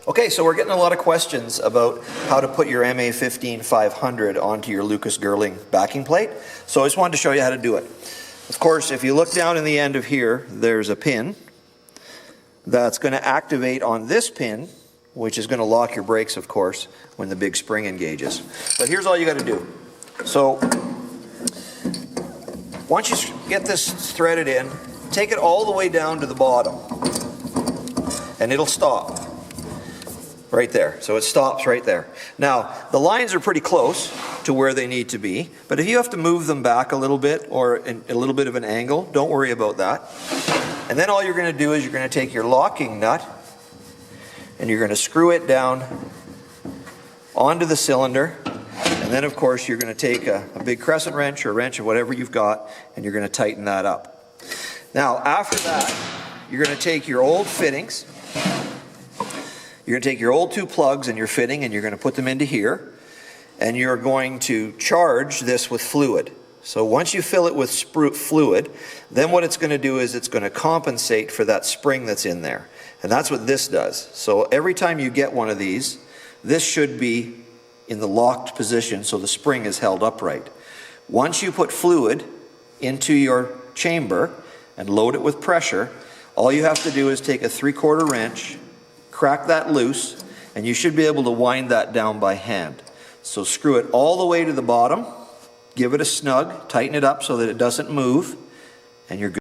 Okay, so we're getting a lot of questions about how to put your MA15500 onto your Lucas Girling backing plate. So I just wanted to show you how to do it. Of course, if you look down in the end of here, there's a pin that's going to activate on this pin, which is going to lock your brakes, of course, when the big spring engages. But here's all you got to do. So once you get this threaded in, take it all the way down to the bottom, and it'll stop right there. So it stops right there. Now, the lines are pretty close to where they need to be, but if you have to move them back a little bit or in a little bit of an angle, don't worry about that. And then all you're going to do is you're going to take your locking nut and you're going to screw it down onto the cylinder. And then, of course, you're going to take a big crescent wrench or wrench or whatever you've got, and you're going to tighten that up. Now, after that, you're going to take your old fittings. You're going to take your old two plugs and your fitting, and you're going to put them into here. And you're going to charge this with fluid. So once you fill it with fluid, then what it's going to do is it's going to compensate for that spring that's in there. And that's what this does. So every time you get one of these, this should be in the locked position so the spring is held upright. Once you put fluid into your chamber and load it with pressure, all you have to do is take a 3/4 wrench, crack that loose, and you should be able to wind that down by hand. So screw it all the way to the bottom, give it a snug, tighten it up so that it doesn't move, and you're good.